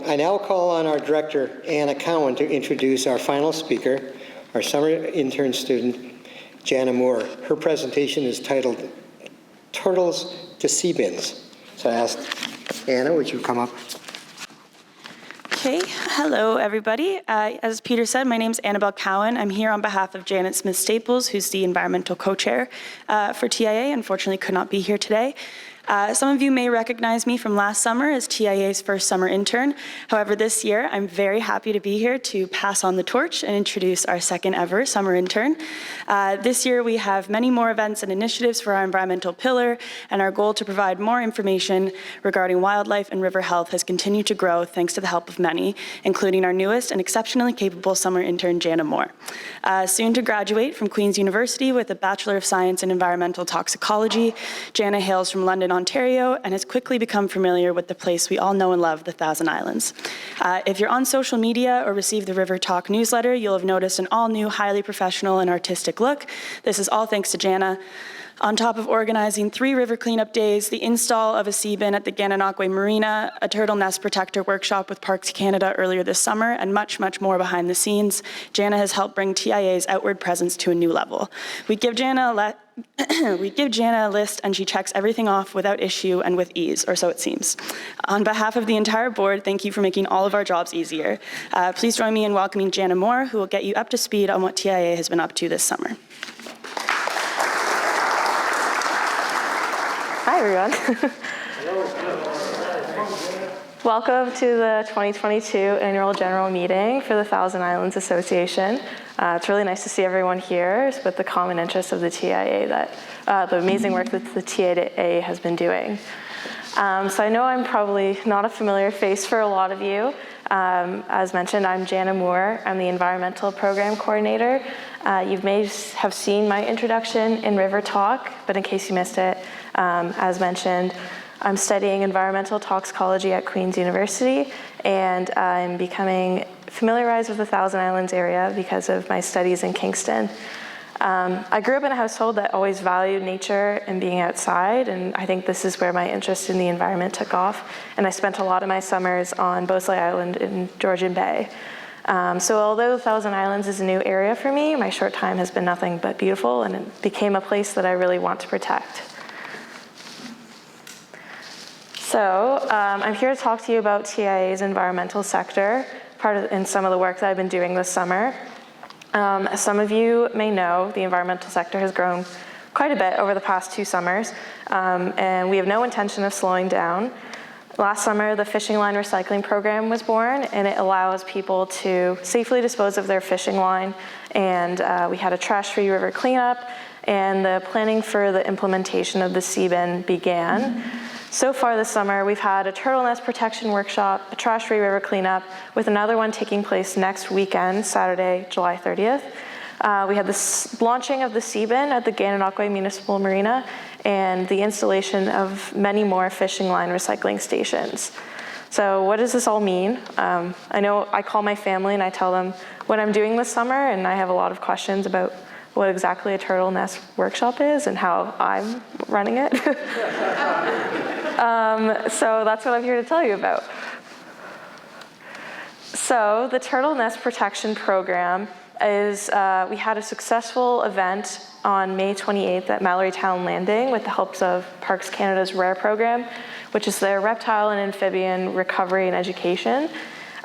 I now call on our director, Anna Cowan, to introduce our final speaker, our summer intern student, Jana Moore. Her presentation is titled Turtles to Seabins. So I asked Anna, would you come up? Okay, hello everybody. As Peter said, my name is Annabelle Cowan. I'm here on behalf of Janet Smith-Staples, who's the environmental co-chair for TIA. Unfortunately, could not be here today. Some of you may recognize me from last summer as TIA's first summer intern. However, this year, I'm very happy to be here to pass on the torch and introduce our second ever summer intern. This year, we have many more events and initiatives for our environmental pillar, and our goal to provide more information regarding wildlife and river health has continued to grow thanks to the help of many, including our newest and exceptionally capable summer intern, Jana Moore. Soon to graduate from Queen's University with a Bachelor of Science in Environmental Toxicology, Jana hails from London, Ontario, and has quickly become familiar with the place we all know and love, the Thousand Islands. If you're on social media or receive the River Talk newsletter, you'll have noticed an all-new, highly professional and artistic look. This is all thanks to Jana. On top of organizing 3 river cleanup days, the install of a sea bin at the Gananoque Marina, a turtle nest protector workshop with Parks Canada earlier this summer, and much, much more behind the scenes, Jana has helped bring TIA's outward presence to a new level. We give Jana a list and she checks everything off without issue and with ease, or so it seems. On behalf of the entire board, thank you for making all of our jobs easier. Please join me in welcoming Jana Moore, who will get you up to speed on what TIA has been up to this summer. Hi, everyone. Welcome to the 2022 Annual General Meeting for the Thousand Islands Association. It's really nice to see everyone here with the common interest of the TIA, the amazing work that the TIA has been doing. So I know I'm probably not a familiar face for a lot of you. As mentioned, I'm Jana Moore. I'm the Environmental Program Coordinator. You may have seen my introduction in River Talk, but in case you missed it, as mentioned, I'm studying environmental toxicology at Queen's University, and I'm becoming familiarized with the Thousand Islands area because of my studies in Kingston. I grew up in a household that always valued nature and being outside, and I think this is where my interest in the environment took off, and I spent a lot of my summers on Bosley Island in Georgian Bay. So although the Thousand Islands is a new area for me, my short time has been nothing but beautiful, and it became a place that I really want to protect. So I'm here to talk to you about TIA's environmental sector, in some of the work that I've been doing this summer. As some of you may know, the environmental sector has grown quite a bit over the past 2 summers, and we have no intention of slowing down. Last summer, the fishing line recycling program was born, and it allows people to safely dispose of their fishing line, and we had a trash-free river cleanup, and the planning for the implementation of the sea bin began. So far this summer, we've had a turtle nest protection workshop, a trash-free river cleanup, with another one taking place next weekend, Saturday, July 30th. We had the launching of the sea bin at the Gananoque Municipal Marina and the installation of many more fishing line recycling stations. So what does this all mean? I know I call my family and I tell them what I'm doing this summer, and I have a lot of questions about what exactly a turtle nest workshop is and how I'm running it. So that's what I'm here to tell you about. So the Turtle Nest Protection Program is, we had a successful event on May 28th at Mallorytown Landing with the help of Parks Canada's RARE program, which is their reptile and amphibian recovery and education.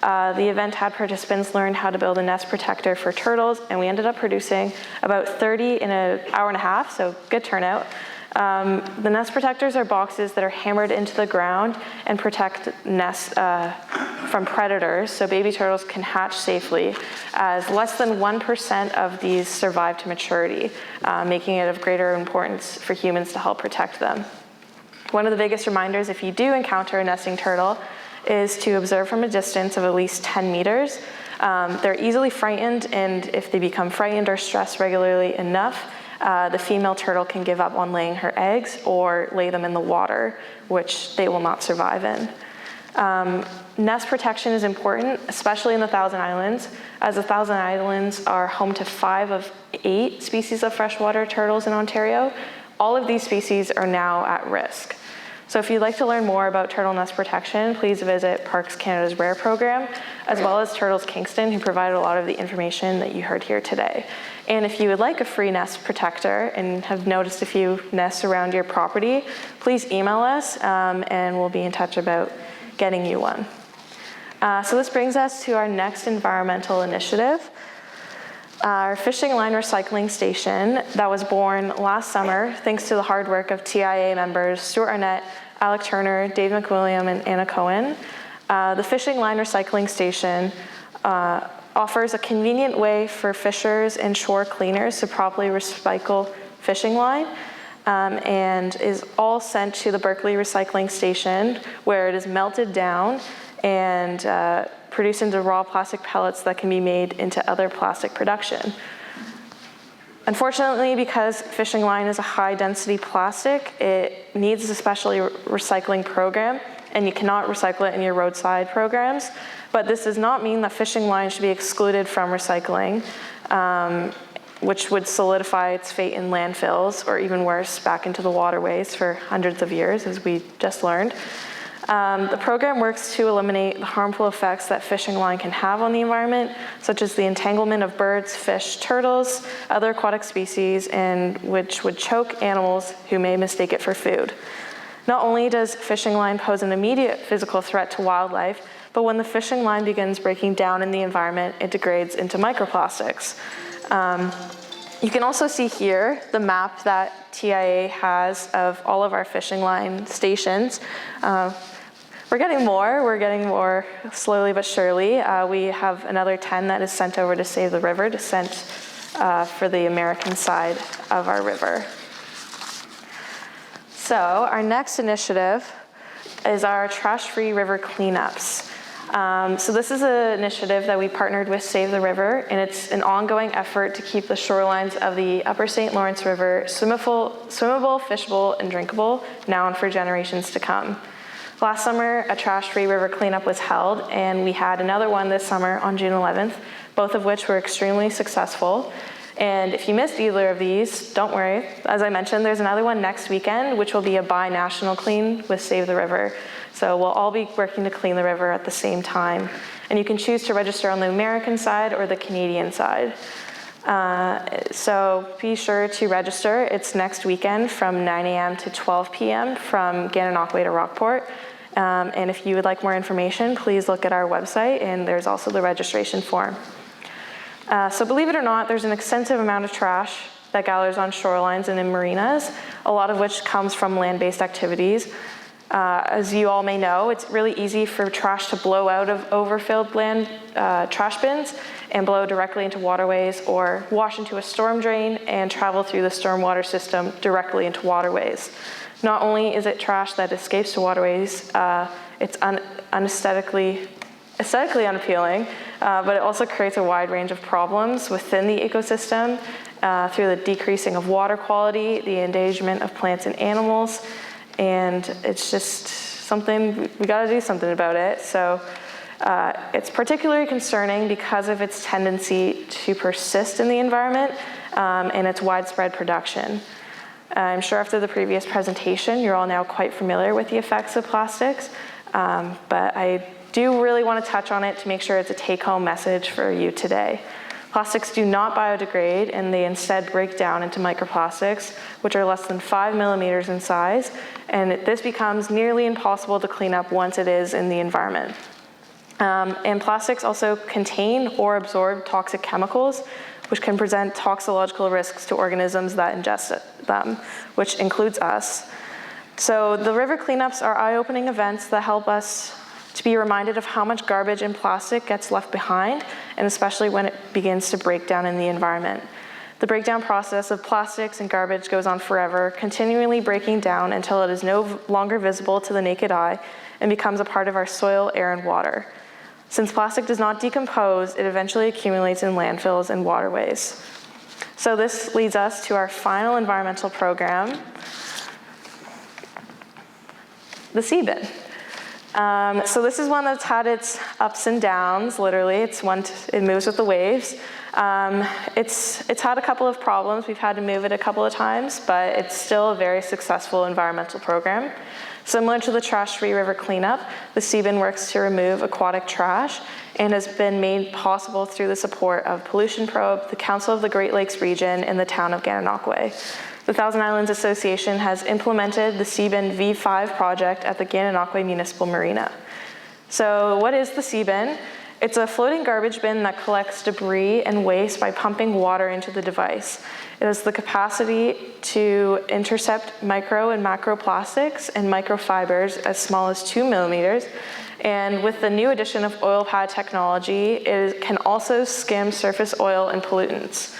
The event had participants learn how to build a nest protector for turtles, and we ended up producing about 30 in an hour and a half, so good turnout. The nest protectors are boxes that are hammered into the ground and protect nests from predators, so baby turtles can hatch safely, as less than 1% of these survive to maturity, making it of greater importance for humans to help protect them. One of the biggest reminders, if you do encounter a nesting turtle, is to observe from a distance of at least 10 meters. They're easily frightened, and if they become frightened or stressed regularly enough, the female turtle can give up on laying her eggs or lay them in the water, which they will not survive in. Nest protection is important, especially in the Thousand Islands, as the Thousand Islands are home to 5 of 8 species of freshwater turtles in Ontario. All of these species are now at risk. So if you'd like to learn more about turtle nest protection, please visit Parks Canada's RARE program, as well as Turtles Kingston, who provided a lot of the information that you heard here today. And if you would like a free nest protector and have noticed a few nests around your property, please email us and we'll be in touch about getting you one. So this brings us to our next environmental initiative. Our fishing line recycling station that was born last summer thanks to the hard work of TIA members Stuart Arnett, Alec Turner, Dave McWilliam, and Anna Cohen. The fishing line recycling station offers a convenient way for fishers and shore cleaners to properly recycle fishing line and is all sent to the Berkeley Recycling Station, where it is melted down and produced into raw plastic pellets that can be made into other plastic production. Unfortunately, because fishing line is a high density plastic, it needs a special recycling program, and you cannot recycle it in your roadside programs. But this does not mean that fishing line should be excluded from recycling, which would solidify its fate in landfills, or even worse, back into the waterways for hundreds of years, as we just learned. The program works to eliminate the harmful effects that fishing line can have on the environment, such as the entanglement of birds, fish, turtles, other aquatic species, and which would choke animals who may mistake it for food. Not only does fishing line pose an immediate physical threat to wildlife, but when the fishing line begins breaking down in the environment, it degrades into microplastics. You can also see here the map that TIA has of all of our fishing line stations. We're getting more slowly but surely. We have another 10 that is sent over to Save the River, sent for the American side of our river. So our next initiative is our trash-free river cleanups. So this is an initiative that we partnered with Save the River, and it's an ongoing effort to keep the shorelines of the Upper St. Lawrence River swimmable, fishable, and drinkable now and for generations to come. Last summer, a trash-free river cleanup was held, and we had another one this summer on June 11th, both of which were extremely successful. And if you missed either of these, don't worry. As I mentioned, there's another one next weekend, which will be a bi-national clean with Save the River. So we'll all be working to clean the river at the same time. And you can choose to register on the American side or the Canadian side. So be sure to register. It's next weekend from 9 a.m. to 12 p.m. from Gananoque to Rockport. And if you would like more information, please look at our website, and there's also the registration form. So believe it or not, there's an extensive amount of trash that gathers on shorelines and in marinas, a lot of which comes from land-based activities. As you all may know, it's really easy for trash to blow out of overfilled land trash bins and blow directly into waterways, or wash into a storm drain and travel through the stormwater system directly into waterways. Not only is it trash that escapes to waterways, it's aesthetically unappealing, but it also creates a wide range of problems within the ecosystem through the decreasing of water quality, the endangerment of plants and animals, and it's just something, we gotta do something about it. So it's particularly concerning because of its tendency to persist in the environment and its widespread production. I'm sure after the previous presentation, you're all now quite familiar with the effects of plastics, but I do really want to touch on it to make sure it's a take-home message for you today. Plastics do not biodegrade, and they instead break down into microplastics, which are less than 5 millimeters in size, and this becomes nearly impossible to clean up once it is in the environment. And plastics also contain or absorb toxic chemicals, which can present toxicological risks to organisms that ingest them, which includes us. So the river cleanups are eye-opening events that help us to be reminded of how much garbage and plastic gets left behind, and especially when it begins to break down in the environment. The breakdown process of plastics and garbage goes on forever, continually breaking down until it is no longer visible to the naked eye and becomes a part of our soil, air, and water. Since plastic does not decompose, it eventually accumulates in landfills and waterways. So this leads us to our final environmental program, the Seabin. So this is one that's had its ups and downs, literally. It's one, it moves with the waves. It's had a couple of problems. We've had to move it a couple of times, but it's still a very successful environmental program. Similar to the trash-free river cleanup, the Seabin works to remove aquatic trash and has been made possible through the support of Pollution Probe, the Council of the Great Lakes Region, and the town of Gananoque. The Thousand Islands Association has implemented the Seabin V5 project at the Gananoque Municipal Marina. So what is the Seabin? It's a floating garbage bin that collects debris and waste by pumping water into the device. It has the capacity to intercept micro and macro plastics and microfibers as small as 2 millimeters. And with the new addition of oil pad technology, it can also skim surface oil and pollutants.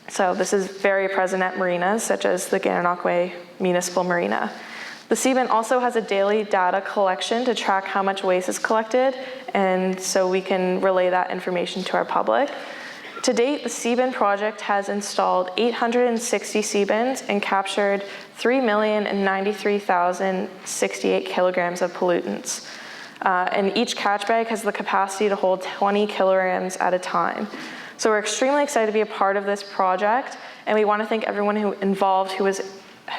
So this is very present at marinas, such as the Gananoque Municipal Marina. The Seabin also has a daily data collection to track how much waste is collected, and so we can relay that information to our public. To date, the Seabin project has installed 860 Seabins and captured 3,093,068 kilograms of pollutants. And each catch bag has the capacity to hold 20 kilograms at a time. So we're extremely excited to be a part of this project, and we want to thank everyone involved who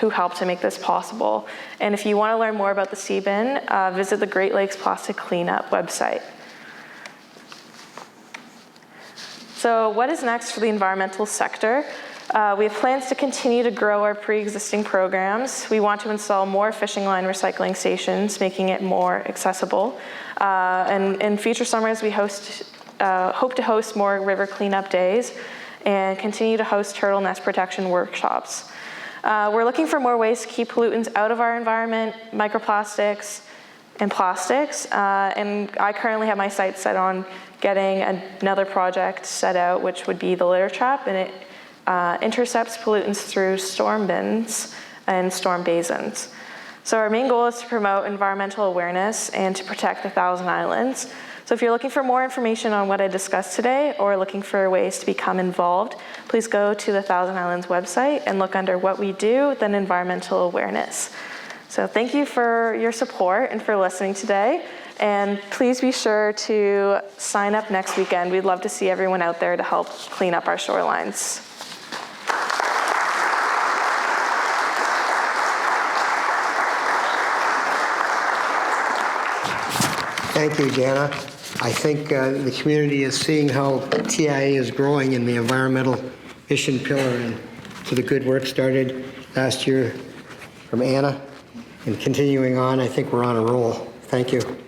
helped to make this possible. And if you want to learn more about the Seabin, visit the Great Lakes Plastic Cleanup website. So what is next for the environmental sector? We have plans to continue to grow our pre-existing programs. We want to install more fishing line recycling stations, making it more accessible. And in future summers, we hope to host more river cleanup days and continue to host turtle nest protection workshops. We're looking for more ways to keep pollutants out of our environment, microplastics and plastics. And I currently have my sights set on getting another project set out, which would be the litter trap, and it intercepts pollutants through storm bins and storm basins. So our main goal is to promote environmental awareness and to protect the Thousand Islands. So if you're looking for more information on what I discussed today or looking for ways to become involved, please go to the Thousand Islands website and look under what we do, then environmental awareness. So thank you for your support and for listening today. And please be sure to sign up next weekend. We'd love to see everyone out there to help clean up our shorelines. Thank you, Jana. I think the community is seeing how TIA is growing in the environmental mission pillar, and to the good work started last year from Anna. And continuing on, I think we're on a roll. Thank you.